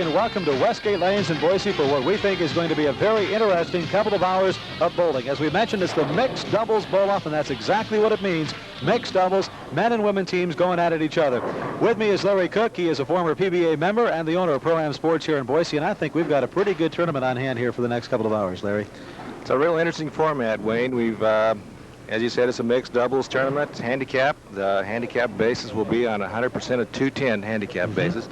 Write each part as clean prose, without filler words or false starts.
and welcome to Westgate Lanes in Boise for what we think is going to be a very interesting couple of hours of bowling. As we mentioned, it's the mixed doubles bowl-off, and that's exactly what it means. Mixed doubles, men and women teams going at it each other. With me is Larry Cook. He is a former PBA member and the owner of Pro-Am Sports here in Boise, and I think we've got a pretty good tournament on hand here for the next couple of hours, Larry. It's a real interesting format, Wayne. We've, as you said, it's a mixed doubles tournament. Handicap. The handicap basis will be on 100% of 210 handicap basis.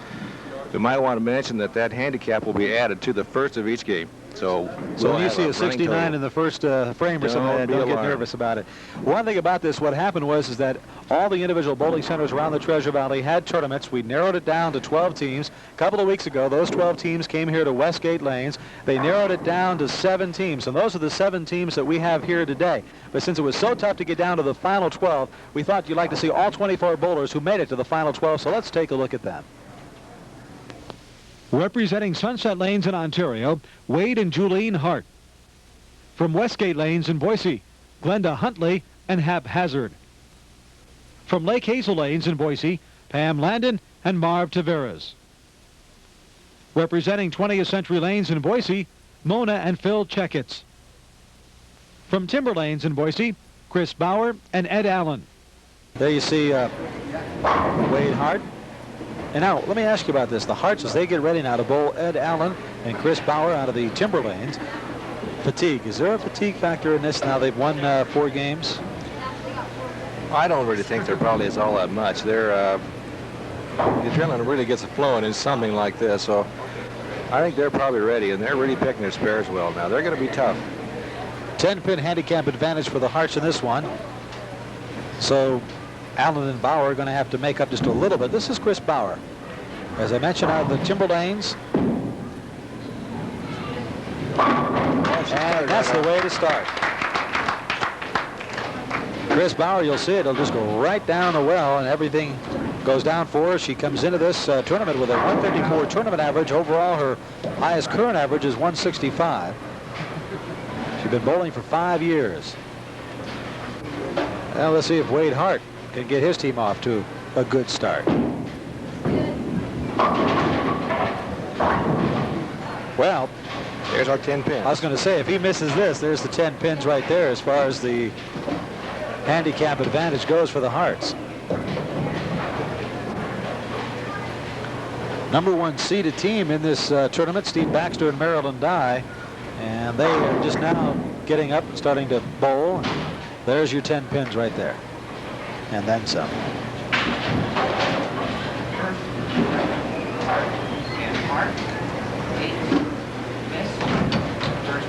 We might want to mention that handicap will be added to the first of each game. So when you see a 69 in the first frame or something, don't get nervous about it. One thing about this, what happened was is that all the individual bowling centers around the Treasure Valley had tournaments. We narrowed it down to 12 teams. A couple of weeks ago, those 12 teams came here to Westgate Lanes. They narrowed it down to 7 teams, and those are the 7 teams that we have here today. But since it was so tough to get down to the final 12, we thought you'd like to see all 24 bowlers who made it to the final 12, so let's take a look at them. Representing Sunset Lanes in Ontario, Wade and Julene Hart. From Westgate Lanes in Boise, Glenda Huntley and Hap Hazard. From Lake Hazel Lanes in Boise, Pam Landon and Marv Taveras. Representing 20th Century Lanes in Boise, Mona and Phil Checketts. From Timber Lanes in Boise, Chris Bauer and Ed Allen. There you see Wade Hart. And now, let me ask you about this. The Harts, as they get ready now to bowl Ed Allen and Chris Bauer out of the Timber Lanes. Fatigue. Is there a fatigue factor in this now they've won 4 games? I don't really think there probably is all that much. The adrenaline really gets flowing in something like this, so I think they're probably ready, and they're really picking their spares well now. They're going to be tough. 10-pin handicap advantage for the Harts in this one. So Allen and Bauer are going to have to make up just a little bit. This is Chris Bauer. As I mentioned, out of the Timber Lanes. And that's the way to start. Chris Bauer, you'll see it. It'll just go right down the well, and everything goes down for her. She comes into this tournament with a 134 tournament average. Overall, her highest current average is 165. She's been bowling for 5 years. Now let's see if Wade Hart can get his team off to a good start. Well, there's our 10 pins. I was going to say, if he misses this, there's the 10 pins right there as far as the handicap advantage goes for the Harts. Number 1 seeded team in this tournament, Steve Baxter and Marilyn Dye, and they are just now getting up and starting to bowl. There's your 10 pins right there. And then some.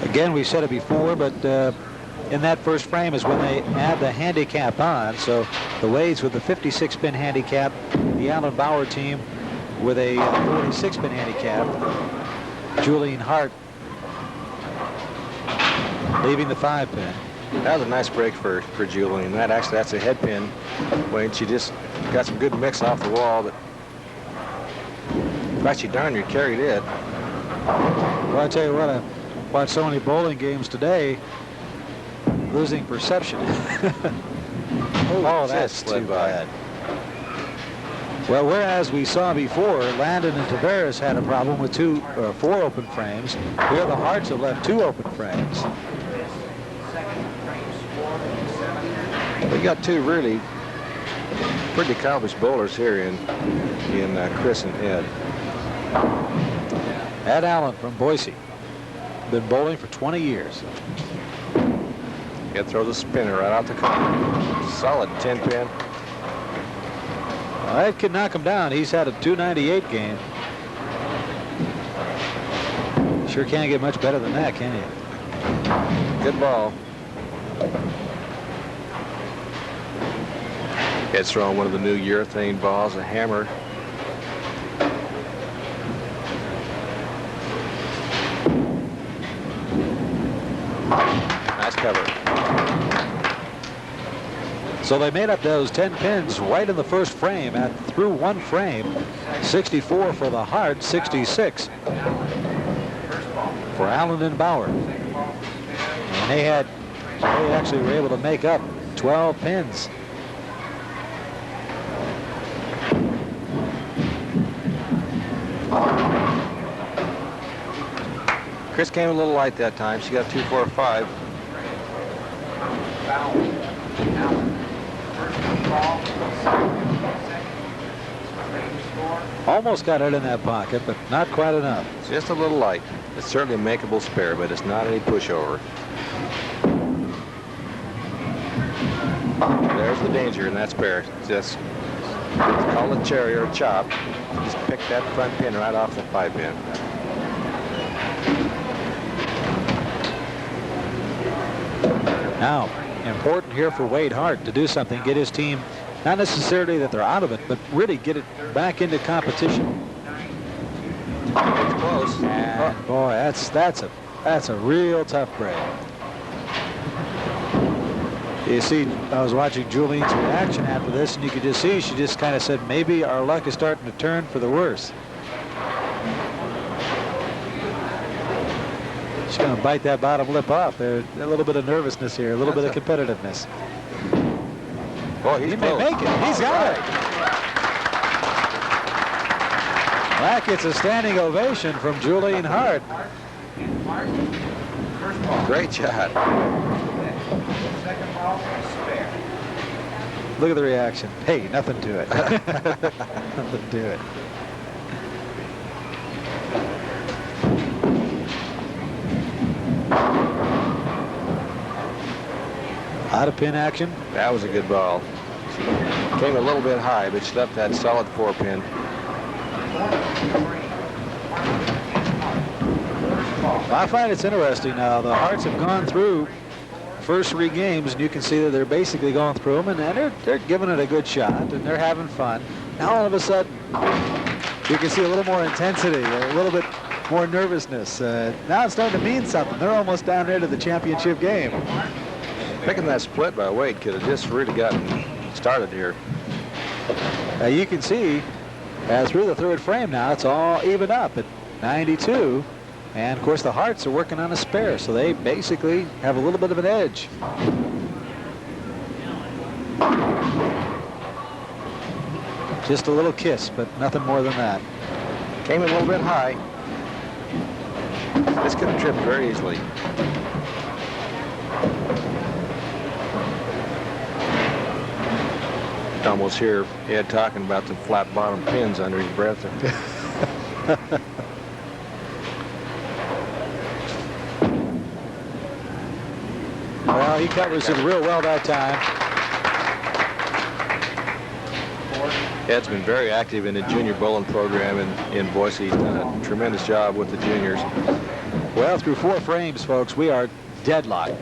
Again, we said it before, but in that first frame is when they add the handicap on. So the Wades with the 56-pin handicap, the Allen Bauer team with a 46-pin handicap. Julene Hart leaving the 5-pin. That was a nice break for Julene. That's a head pin. Wayne, she just got some good mix off the wall. But in fact, she darn near carried it. Well, I tell you what, I watched so many bowling games today. Losing perception. Oh, that's too bad. Well, whereas we saw before, Landon and Taveras had a problem with 4 open frames. Here the Harts have left 2 open frames. We got 2 really pretty accomplished bowlers here in Chris and Ed. Ed Allen from Boise. Been bowling for 20 years. Ed throws a spinner right out the corner. Solid 10 pin. Well, Ed could knock him down. He's had a 298 game. Sure can't get much better than that, can you? Good ball. Ed's throwing one of the new urethane balls, a hammer. Nice cover. So they made up those 10 pins right in the first frame through 1 frame. 64 for the Hart, 66 for Allen and Bauer. And they actually were able to make up 12 pins. Chris came a little light that time. She got 2.45. Almost got it in that pocket, but not quite enough. Just a little light. It's certainly a makeable spare, but it's not any pushover. There's the danger in that spare. Just call it cherry or chop. Just pick that front pin right off the 5-pin. Now, important here for Wade Hart to do something, get his team, not necessarily that they're out of it, but really get it back into competition. It's close. And boy, that's a real tough break. You see, I was watching Julian's reaction after this, and you could just see she just kind of said, maybe our luck is starting to turn for the worse. She's going to bite that bottom lip off. There's a little bit of nervousness here, a little bit of competitiveness. Boy, He may make it. He's got it. That gets a standing ovation from Julian Hart. Great shot. Look at the reaction. Hey, nothing to it. Nothing to it. Out of pin action. That was a good ball. She came a little bit high, but she left that solid 4-pin. I find it's interesting now. The Hearts have gone through the first 3 games, and you can see that they're basically going through them, and they're giving it a good shot, and they're having fun. Now all of a sudden, you can see a little more intensity, a little bit more nervousness. Now it's starting to mean something. They're almost down there to the championship game. Picking that split by Wade could have just really gotten started here. You can see through the 3rd frame now, it's all even up at 92. And of course the Hearts are working on a spare, so they basically have a little bit of an edge. Just a little kiss, but nothing more than that. Came in a little bit high. This could have tripped very easily. Almost hear Ed talking about the flat bottom pins under his breath. Well, he covers it real well that time. Ed's been very active in the junior bowling program in Boise. He's done a tremendous job with the juniors. Well, through 4 frames, folks, we are deadlocked.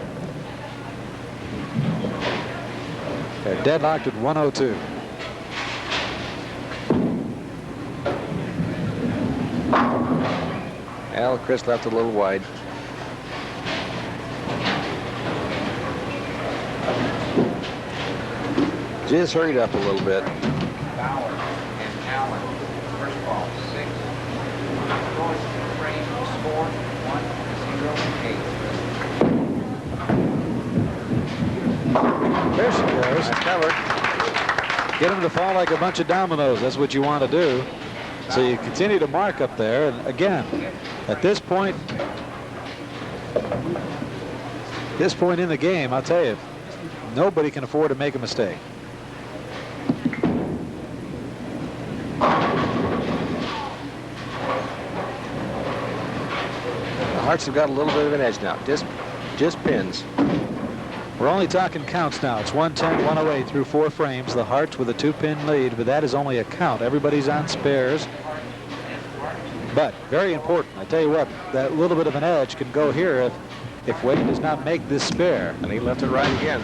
They're deadlocked at 102. Al, Chris left a little wide. Just hurried up a little bit. Bauer and Allen, first ball, 6. Goes to the frame, score 1-0-8. There she goes. Nice cover. Get them to fall like a bunch of dominoes. That's what you want to do. So you continue to mark up there. And again, at this point in the game, I'll tell you, nobody can afford to make a mistake. The Hearts have got a little bit of an edge now. Just pins. We're only talking counts now. It's 110, 108 through 4 frames. The Hearts with a 2-pin lead, but that is only a count. Everybody's on spares. But very important. I tell you what, that little bit of an edge can go here if Wade does not make this spare. And he left it right again.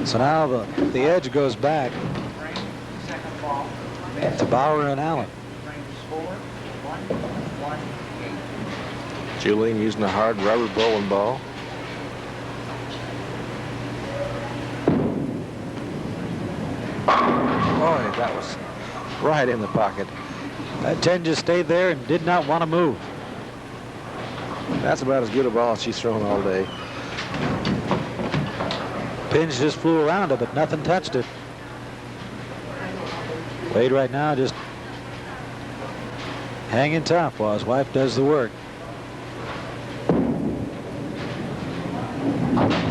So now the edge goes back to Bauer and Allen. Julian using a hard rubber bowling ball. Boy, that was right in the pocket. That 10 just stayed there and did not want to move. That's about as good a ball as she's thrown all day. Pins just flew around it, but nothing touched it. Wade right now just hanging tough while his wife does the work.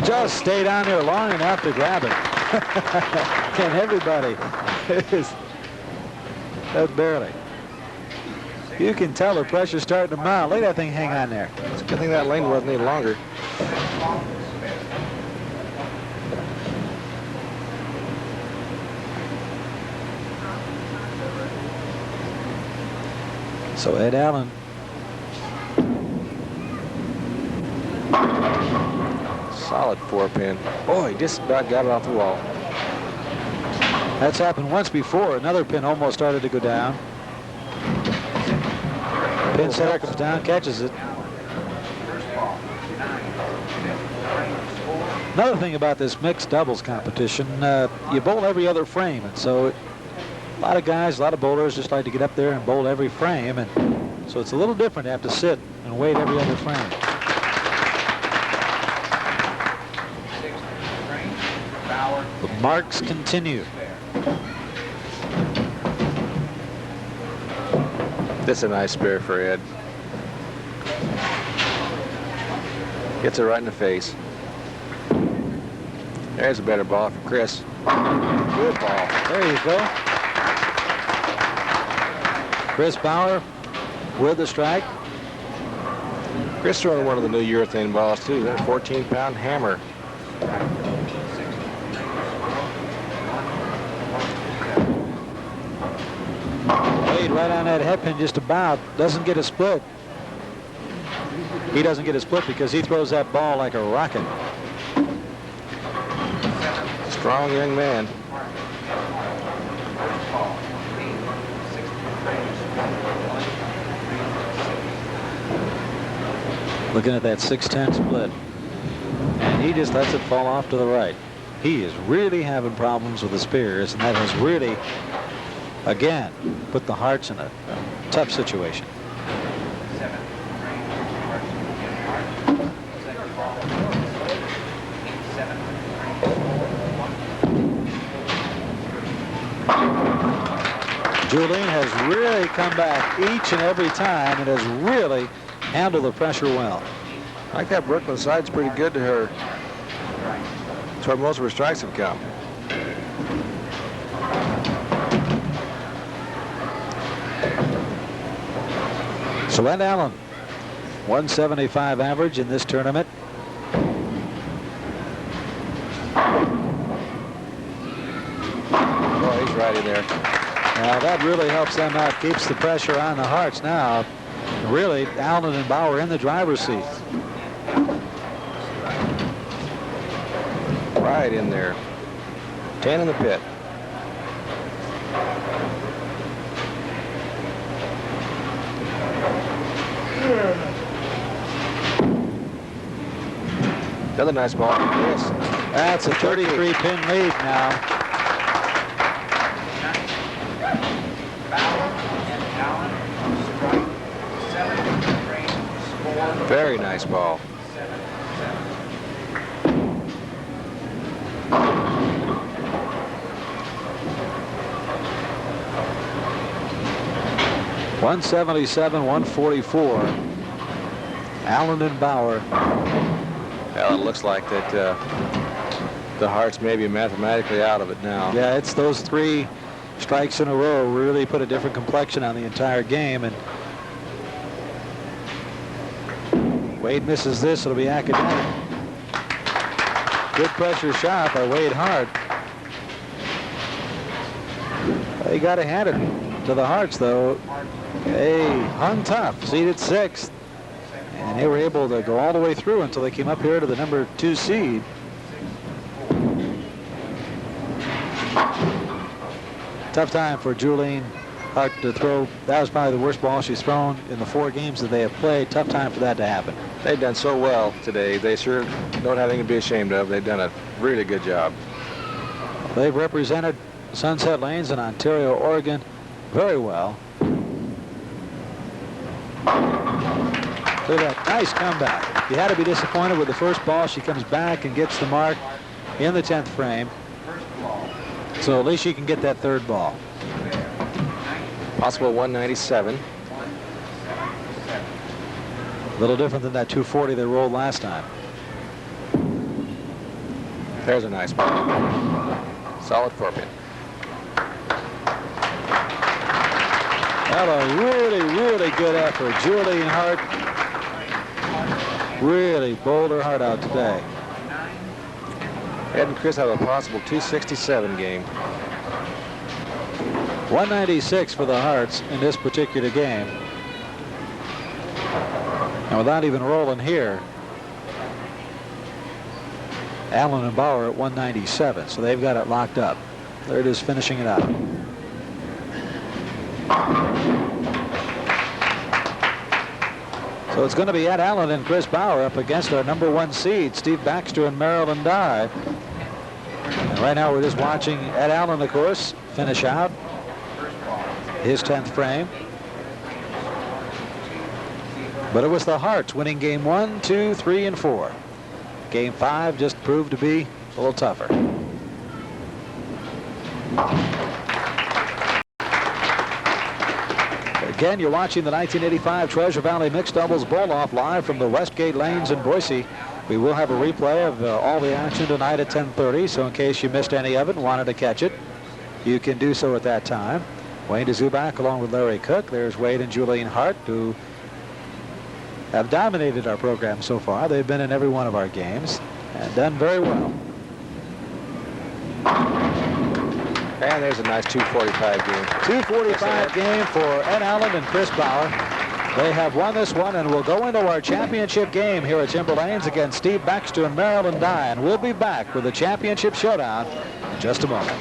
Just stay down there long enough to grab it. And everybody is that barely. You can tell the pressure's starting to mount. Look at that thing hang on there. It's a good thing that lane wasn't any longer. So Ed Allen. Solid 4-pin. Boy, just about got it off the wall. That's happened once before. Another pin almost started to go down. Pin setter comes down, catches it. Another thing about this mixed doubles competition, you bowl every other frame, and so a lot of guys, a lot of bowlers just like to get up there and bowl every frame, and so it's a little different to have to sit and wait every other frame. The marks continue. That's a nice spare for Ed. Gets it right in the face. There's a better ball for Chris. Good ball. There you go. Chris Bauer with the strike. Chris throwing one of the new urethane balls too. That 14-pound hammer. Wade right on that head pin just about. Doesn't get a split. He doesn't get a split because he throws that ball like a rocket. Strong young man. Looking at that 6-10 split. And he just lets it fall off to the right. He is really having problems with the spears, and that has really, again, put the Hearts in a tough situation. Julian has really come back each and every time and has really handled the pressure well. I think that Brooklyn side's pretty good to her. That's where most of her strikes have come. So Ed Allen, 175 average in this tournament. Oh, he's right in there. Now that really helps them out, keeps the pressure on the Hearts now. Really, Allen and Bauer in the driver's seat. Right in there. 10 in the pit. Another nice ball. Yes. That's a 33-pin lead now. Very nice ball. .177, 144. Allen and Bauer. Well, it looks like that the Hearts may be mathematically out of it now. Yeah, it's those 3 strikes in a row really put a different complexion on the entire game, and Wade misses this, it'll be academic. Good pressure shot by Wade Hart. They got to hand it to the Hearts, though. They hung tough, seeded 6th, and they were able to go all the way through until they came up here to the number 2 seed. Tough time for Julian Hart to throw. That was probably the worst ball she's thrown in the 4 games that they have played. Tough time for that to happen. They've done so well today. They sure don't have anything to be ashamed of. They've done a really good job. They've represented Sunset Lanes in Ontario, Oregon very well. Look at that nice comeback. You had to be disappointed with the first ball. She comes back and gets the mark in the 10th frame. So at least she can get that 3rd ball. Possible 197. A little different than that 240 they rolled last time. There's a nice ball. Solid 4-pin. Well, a really, really good effort. Julian Hart really bowled her heart out today. Ed and Chris have a possible 267 game. 196 for the Harts in this particular game. And without even rolling here, Allen and Bauer at 197, so they've got it locked up. There it is, finishing it out. So it's going to be Ed Allen and Chris Bauer up against our #1 seed, Steve Baxter and Marilyn Dye. And right now we're just watching Ed Allen, of course, finish out his 10th frame. But it was the Harts winning game 1, 2, 3, and 4. Game 5 just proved to be a little tougher. Again, you're watching the 1985 Treasure Valley Mixed Doubles Bowl-Off live from the Westgate Lanes in Boise. We will have a replay of all the action tonight at 10:30, so in case you missed any of it and wanted to catch it, you can do so at that time. Wayne DeZubak along with Larry Cook. There's Wade and Julian Hart, who have dominated our program so far. They've been in every one of our games and done very well. And there's a nice 245 game. 245 game for Ed Allen and Chris Bauer. They have won this one and will go into our championship game here at Timber Lanes against Steve Baxter and Marilyn Dye. And we'll be back with the championship showdown in just a moment.